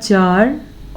4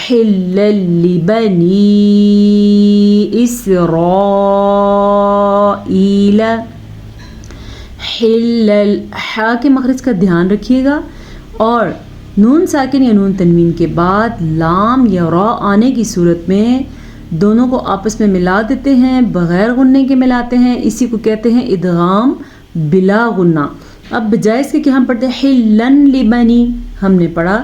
حلا لبنی اسرائیل. حلل حا کے مخرج کا دھیان رکھیے گا، اور نون ساکن یا نون تنوین کے بعد لام یا را آنے کی صورت میں دونوں کو آپس میں ملا دیتے ہیں، بغیر غننے کے ملاتے ہیں. اسی کو کہتے ہیں ادغام بلا غنہ. اب بجائے اس کے کہ ہم پڑھتے ہیں حلن لبنی، ہم نے پڑھا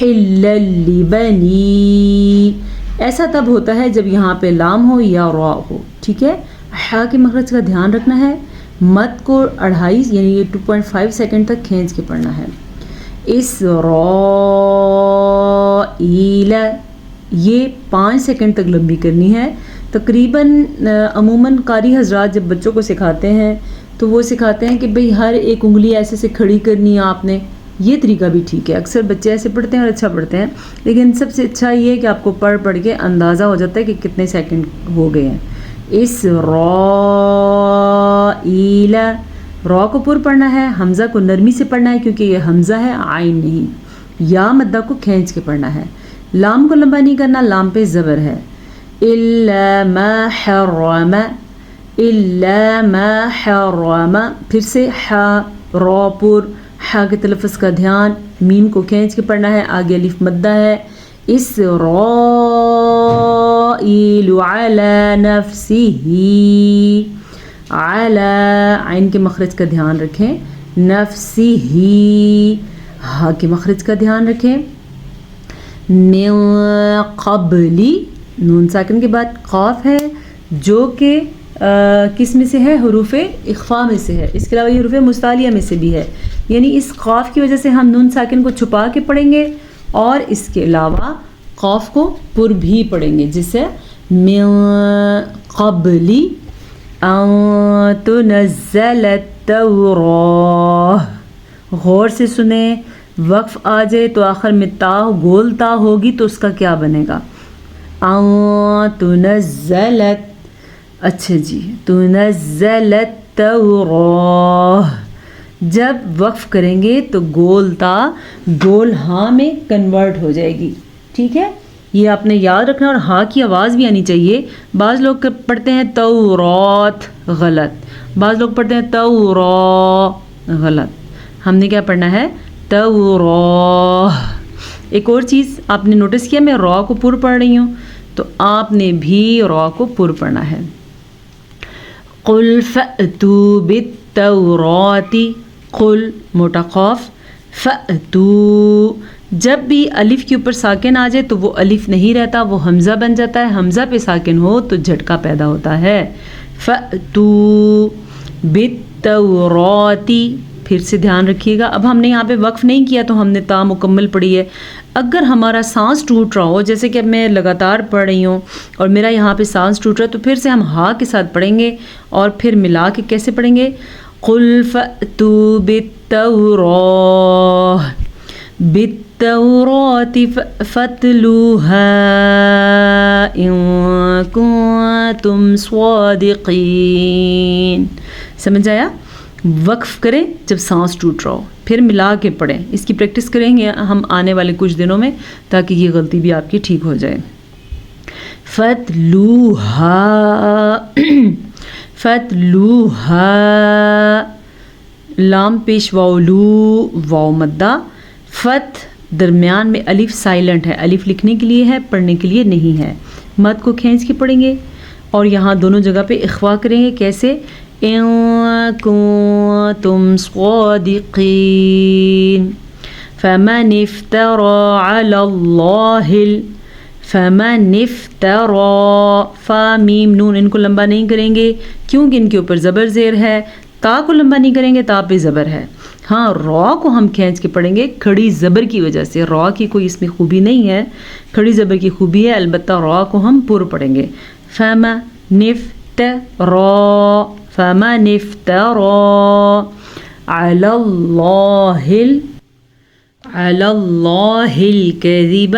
حلل لبنی. ایسا تب ہوتا ہے جب یہاں پہ لام ہو یا را ہو. ٹھیک ہے، حا کے مخرج کا دھیان رکھنا ہے، مد کو 2.5 یعنی یہ 2.5 سیکنڈ تک کھینچ کے پڑھنا ہے. اسرائیل یہ 5 سیکنڈ تک لمبی کرنی ہے تقریباً. عموماً قاری حضرات جب بچوں کو سکھاتے ہیں تو وہ سکھاتے ہیں کہ بھئی ہر ایک انگلی ایسے سے کھڑی کرنی ہے آپ نے. یہ طریقہ بھی ٹھیک ہے، اکثر بچے ایسے پڑھتے ہیں اور اچھا پڑھتے ہیں، لیکن سب سے اچھا یہ ہے کہ آپ کو پڑھ کے اندازہ ہو جاتا ہے کہ کتنے سیکنڈ ہو گئے ہیں. اسرائیل را کو پر پڑھنا ہے، حمزہ کو نرمی سے پڑھنا ہے کیونکہ یہ حمزہ ہے عین نہیں. یا مدہ کو کھینچ کے پڑھنا ہے. لام کو لمبا نہیں کرنا، لام پہ زبر ہے. الا ما حرم، الا ما حرم. پھر سے حا را پر، حا کے تلفظ کا دھیان، میم کو کھینچ کے پڑھنا ہے، آگے الف مدہ ہے. اسرائیل علی نفسہ، علی عین کے مخرج کا دھیان رکھیں، نفسہ ہا کے مخرج کا دھیان رکھیں. من قبلی نون ساکن کے بعد قاف ہے جو کہ کس میں سے ہے؟ حروف اخفاء میں سے ہے. اس کے علاوہ یہ حروف مستعلیہ میں سے بھی ہے، یعنی اس قاف کی وجہ سے ہم نون ساکن کو چھپا کے پڑھیں گے اور اس کے علاوہ قاف کو پر بھی پڑھیں گے، جس سے من قبلی ان تنزل التوراۃ. غور سے سنیں، وقف آ جائے تو آخر میں تا گول تا ہوگی تو اس کا کیا بنے گا؟ ان تنزلت. اچھا جی، تنزلت التوراۃ. جب وقف کریں گے تو گول تا گول ہاں میں کنورٹ ہو جائے گی. ٹھیک ہے، یہ آپ نے یاد رکھنا، اور ہاں کی آواز بھی آنی چاہیے. بعض لوگ پڑھتے ہیں تورات، غلط. بعض لوگ پڑھتے ہیں تورا، غلط. ہم نے کیا پڑھنا ہے؟ تورا. ایک اور چیز آپ نے نوٹس کیا، میں را کو پر پڑھ رہی ہوں تو آپ نے بھی را کو پر پڑھنا ہے. قل فأتوا بالتوراۃ، قل موٹا قاف، فأتوا. جب بھی الف کے اوپر ساکن آ جائے تو وہ الف نہیں رہتا، وہ حمزہ بن جاتا ہے. حمزہ پہ ساکن ہو تو جھٹکا پیدا ہوتا ہے. فأتوا بالتوراۃ. پھر سے دھیان رکھیے گا، اب ہم نے یہاں پہ وقف نہیں کیا تو ہم نے تا مکمل پڑھی ہے. اگر ہمارا سانس ٹوٹ رہا ہو، جیسے کہ اب میں لگاتار پڑھ رہی ہوں اور میرا یہاں پہ سانس ٹوٹ رہا ہے، تو پھر سے ہم ہا کے ساتھ پڑھیں گے اور پھر ملا کے کیسے پڑھیں گے؟ قل فأتوا بالتوراۃ فاتلوها ان کنتم صادقین. سمجھ آیا؟ وقف کریں جب سانس ٹوٹ رہا ہو، پھر ملا کے پڑھیں. اس کی پریکٹس کریں گے ہم آنے والے کچھ دنوں میں تاکہ یہ غلطی بھی آپ کی ٹھیک ہو جائے. فتلوہا، فتلوہا، لام پیش واو لو، واو مدہ. فت درمیان میں الف سائلنٹ ہے، الف لکھنے کے لیے ہے، پڑھنے کے لیے نہیں ہے. مد کو کھینچ کے پڑھیں گے اور یہاں دونوں جگہ پہ اخوا کریں گے. کیسے؟ ان کنتم صادقین. فمن افترى على الله فمن افترى، فا میم نون ان کو لمبا نہیں کریں گے کیونکہ ان کے اوپر زبر زیر ہے. تا کو لمبا نہیں کریں گے، تا پہ زبر ہے. ہاں را کو ہم کھینچ کے پڑھیں گے کھڑی زبر کی وجہ سے. را کی کوئی اس میں خوبی نہیں ہے، کھڑی زبر کی خوبی ہے، البتہ را کو ہم پر پڑھیں گے. فمن افترى، فمن افترى على الله الكذب.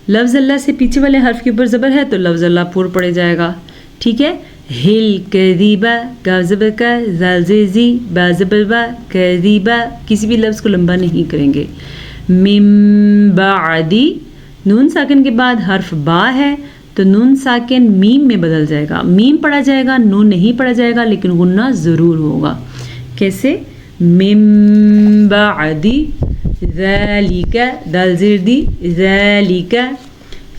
لفظ اللہ سے پیچھے والے حرف کے اوپر زبر ہے تو لفظ اللہ پر پڑے جائے گا. ٹھیک ہے، ہل کذیبہ، کا زبر کا، زال زی، با زبر با، کذیبہ. کسی بھی لفظ کو لمبا نہیں کریں گے. من بعدی، نون ساکن کے بعد حرف با ہے تو نون ساکن میم میں بدل جائے گا. میم پڑھا جائے گا, نون نہیں پڑھا جائے گا, لیکن غنہ ضرور ہوگا. کیسے؟ من بعد ذالک, دال زیر دی, ذالک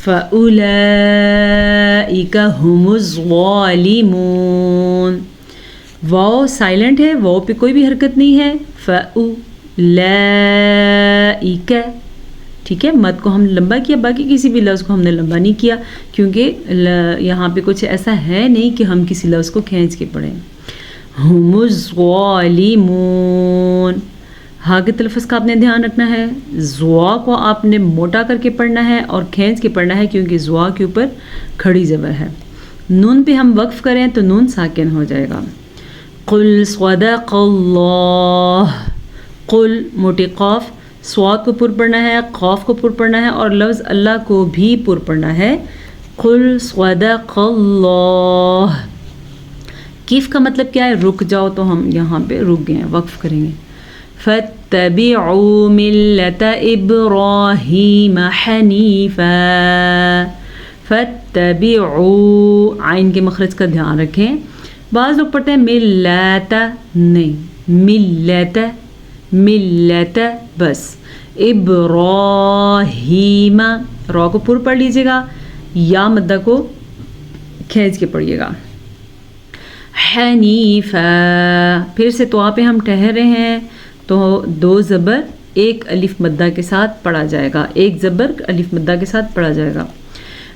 فاولئک هم الظالمون. واو سائلنٹ ہے, واو پہ کوئی بھی حرکت نہیں ہے. فاولئک, ٹھیک ہے. مد کو ہم لمبا کیا, باقی کسی بھی لفظ کو ہم نے لمبا نہیں کیا, کیونکہ یہاں پہ کچھ ایسا ہے نہیں کہ ہم کسی لفظ کو کھینچ کے پڑھیں. ہم الظالمون, ہاں کے تلفظ کا آپ نے دھیان رکھنا ہے. زوا کو آپ نے موٹا کر کے پڑھنا ہے اور کھینچ کے پڑھنا ہے, کیونکہ زوا کے اوپر کھڑی زبر ہے. نون پہ ہم وقف کریں تو نون ساکن ہو جائے گا. قل صدق اللہ. قل موٹی قاف, صاد کو پر پڑھنا ہے, قاف کو پر پڑھنا ہے, اور لفظ اللہ کو بھی پر پڑھنا ہے. قل صدق اللہ. کیف کا مطلب کیا ہے؟ رک جاؤ, تو ہم یہاں پہ رک گئے ہیں, وقف کریں گے. فاتبعوا ملت ابراہیم حنیفا. فاتبعوا, عین کے مخرج کا دھیان رکھیں. بعض لوگ پڑھتے ہیں ملت, نہیں, ملت, ملت بس. ابراہیم, را کو پر پڑھ لیجیے گا, یا مدہ کو کھینچ کے پڑھیے گا. حنیفا, پھر سے تو پہ ہم ٹھہر رہے ہیں, تو دو زبر ایک الف مدہ کے ساتھ پڑھا جائے گا, ایک زبر الف مدہ کے ساتھ پڑھا جائے گا.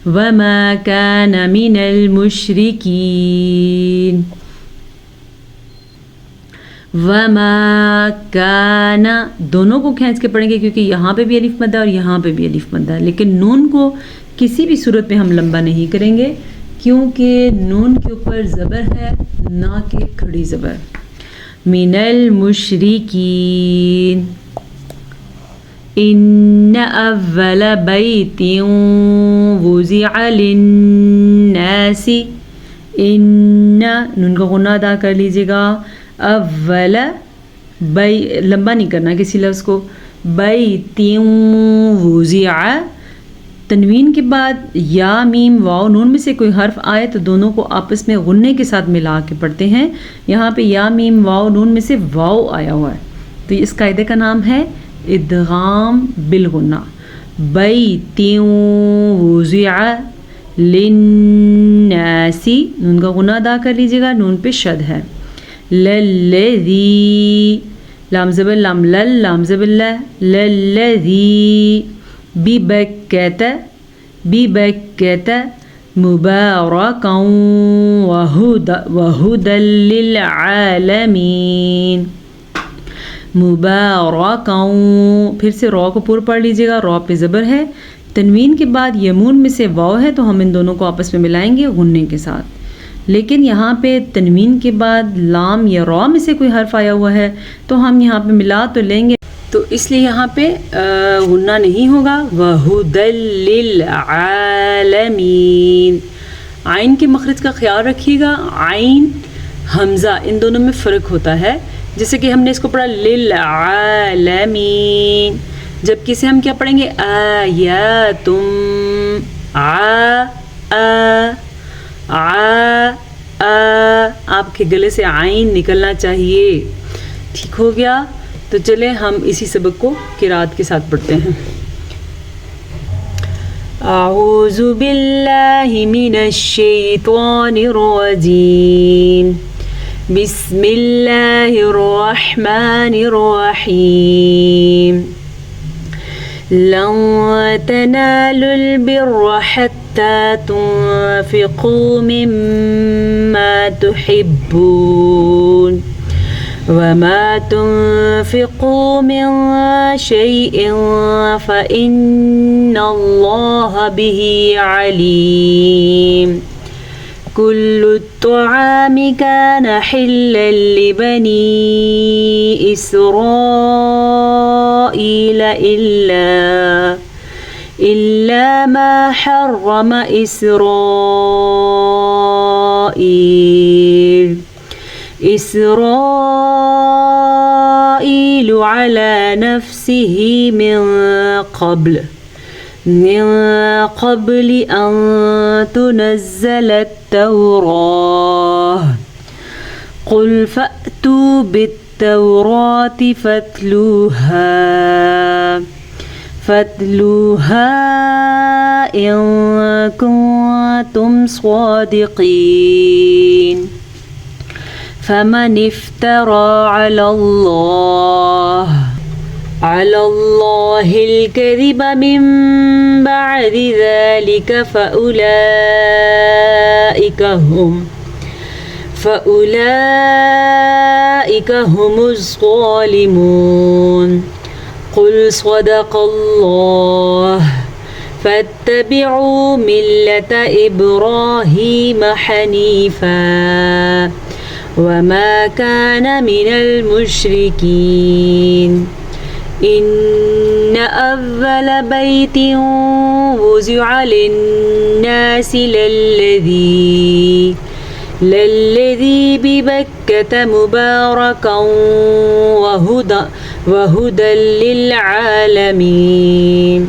وما كان من المشركين. وما كان, دونوں کو کھینچ کے پڑھیں گے, کیونکہ یہاں پہ بھی الف مدہ اور یہاں پہ بھی الف مدہ, لیکن نون کو کسی بھی صورت میں ہم لمبا نہیں کریں گے, کیونکہ نون کے اوپر زبر ہے, نہ کہ کھڑی زبر. من المشرکین. ان اول بیت وضع للناس. ان, نون کا غنہ ادا کر لیجیے گا. اول, لمبا نہیں کرنا کسی لفظ کو. بیت وضع, تنوین کے بعد یا میم واو نون میں سے کوئی حرف آئے تو دونوں کو آپس میں غنے کے ساتھ ملا کے پڑھتے ہیں. یہاں پہ یا میم واو نون میں سے واو آیا ہوا ہے, تو اس قاعدے کا نام ہے ادغام بالغنہ. بیت وضع للناس, نون کا غنہ ادا کر لیجیے گا, نون پہ شد ہے. للذی, لام زبر لام لل, لام زبر ل, للذی. ببکۃ, ببکۃ مبارکا وہدی للعالمین. مبارکا, پھر سے را کو پر پڑھ لیجیے گا, را پہ زبر ہے, تنوین کے بعد یمون میں سے واو ہے, تو ہم ان دونوں کو آپس میں ملائیں گے غنے کے ساتھ. لیکن یہاں پہ تنوین کے بعد لام یا را میں سے کوئی حرف آیا ہوا ہے, تو ہم یہاں پہ ملا تو لیں گے, تو اس لیے یہاں پہ غنہ نہیں ہوگا. وَهُدًى لِّلْعَالَمِينَ. عین کے مخرج کا خیال رکھیے گا, عین حمزہ ان دونوں میں فرق ہوتا ہے. جیسے کہ ہم نے اس کو پڑھا لِّلْعَالَمِينَ, جبکہ اسے ہم کیا پڑھیں گے؟ آیاتم. آپ کے گلے سے عین نکلنا چاہیے. ٹھیک ہو گیا؟ تو چلیں ہم اسی سبق کو قرات کے ساتھ پڑھتے ہیں. اعوذ باللہ من الشیطان الرجیم. بسم اللہ الرحمن الرحیم. لن تنالوا البر حتى تنفقوا مما تحبون وما تنفقوا من شيء فإن الله به عليم. كل الطعام كان حلا لبني إسرائيل إلا ما حرم إسرائيل على نفسه من قبل من قبل أن تنزل التوراة قل فأتوا بالتوراة فاتلوها إن كنتم صادقين فمن افترى على الله الكذب من بعد ذلك فأولئك هم الظالمون قل صدق الله فاتبعوا ملة إبراهيم حنيفا وما كان من المشركين إن أول بيت وزع للناس للذي ببكة مباركا وهدى للعالمين